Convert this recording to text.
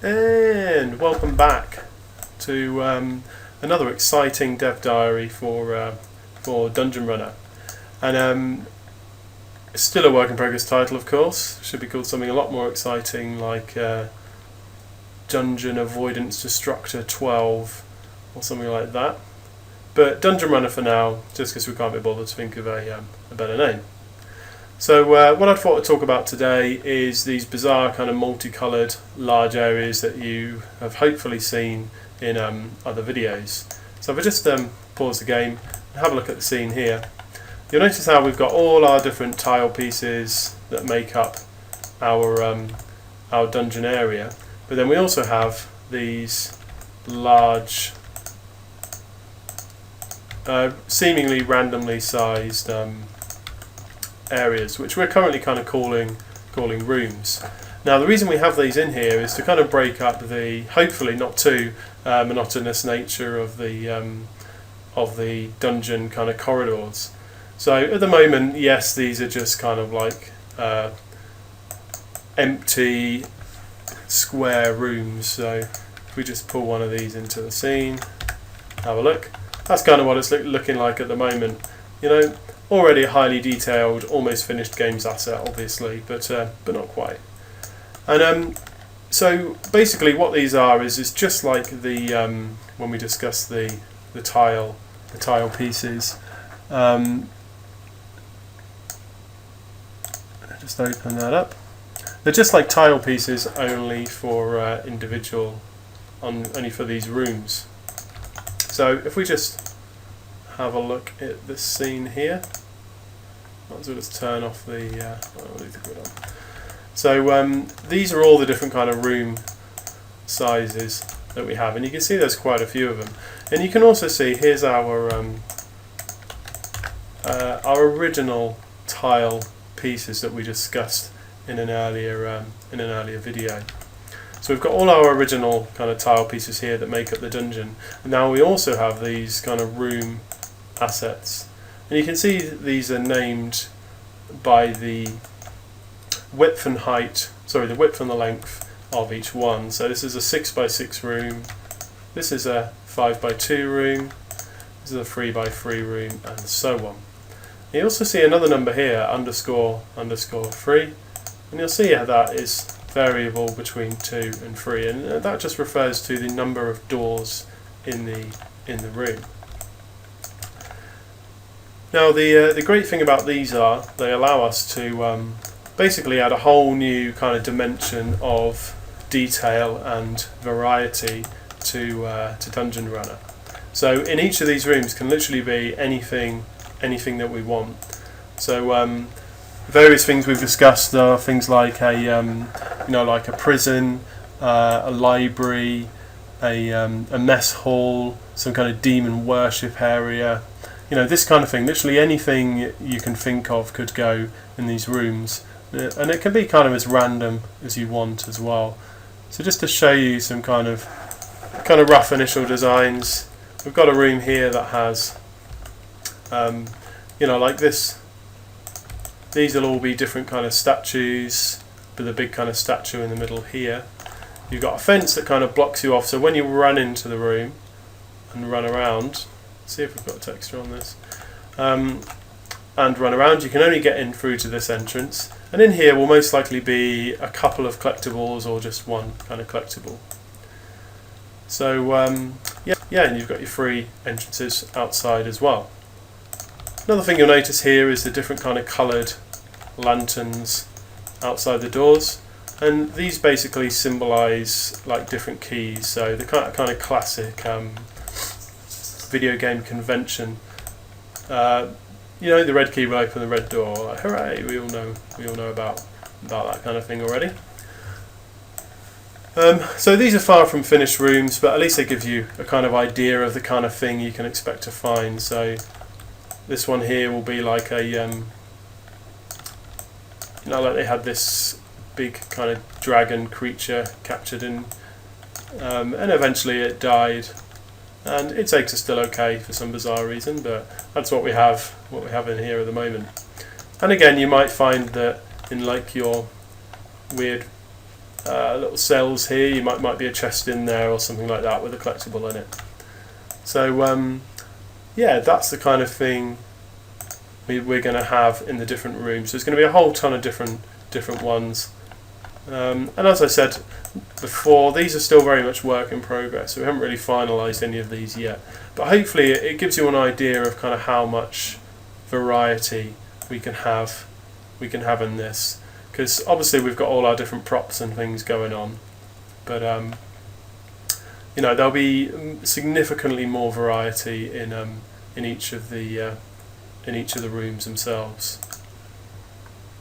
And welcome back to another exciting dev diary for Dungeon Runner. And it's still a work in progress title, of course. Should be called something a lot more exciting, like Dungeon Avoidance Destructor 12 or something like that. But Dungeon Runner for now, just because we can't be bothered to think of a better name. So what I thought I'd talk about today is these bizarre kind of multicoloured large areas that you have hopefully seen in other videos. So if I just pause the game and have a look at the scene here, you'll notice how we've got all our different tile pieces that make up our dungeon area, but then we also have these large seemingly randomly sized areas, which we're currently kind of calling rooms. Now the reason we have these in here is to kind of break up the hopefully not too monotonous nature of the dungeon kind of corridors. So at the moment, yes, these are just kind of like empty square rooms. So if we just pull one of these into the scene, have a look, that's kind of what it's looking like at the moment. You know, already a highly detailed, almost finished games asset, obviously, but not quite. And so basically, what these are is just like the when we discussed the tile pieces. Just open that up. They're just like tile pieces, only for only for these rooms. So if we just have a look at this scene here. Might as well just turn off the leave the grid on. So these are all the different kind of room sizes that we have, and you can see there's quite a few of them. And you can also see here's our original tile pieces that we discussed in an earlier video. So we've got all our original kind of tile pieces here that make up the dungeon, and now we also have these kind of room assets. And you can see these are named by the width and height, the width and the length of each one. So this is a 6x6 room, this is a 5x2 room, this is a 3x3 room, and so on. You also see another number here, __3, and you'll see how that is variable between 2 and 3, and that just refers to the number of doors in the room. Now the great thing about these are they allow us to basically add a whole new kind of dimension of detail and variety to Dungeon Runner. So in each of these rooms can literally be anything that we want. So various things we've discussed are things like like a prison, a library, a mess hall, some kind of demon worship area. You know, this kind of thing. Literally anything you can think of could go in these rooms, and it can be kind of as random as you want as well. So just to show you some kind of rough initial designs, we've got a room here that has, like this. These will all be different kind of statues, with a big kind of statue in the middle here. You've got a fence that kind of blocks you off, so when you run into the room and run around. See if we've got texture on this, and run around, you can only get in through to this entrance, and in here will most likely be a couple of collectibles or just one kind of collectible. So and you've got your free entrances outside as well. Another thing you'll notice here is the different kind of coloured lanterns outside the doors, and these basically symbolise like different keys, so the kind of classic video game convention. The red key will open the red door. Like, hooray! We all know about that kind of thing already. So these are far from finished rooms, but at least they give you a kind of idea of the kind of thing you can expect to find. So this one here will be like a like they had this big kind of dragon creature captured in, and eventually it died. And its eggs are still okay for some bizarre reason, but that's what we have in here at the moment. And again, you might find that in like your weird little cells here. You might be a chest in there or something like that with a collectible in it. So yeah, that's the kind of thing we're going to have in the different rooms. There's going to be a whole ton of different ones. And as I said before, these are still very much work in progress, so we haven't really finalised any of these yet. But hopefully it gives you an idea of kind of how much variety we can have in this. Because obviously we've got all our different props and things going on, but you know, there'll be significantly more variety in each of the rooms themselves.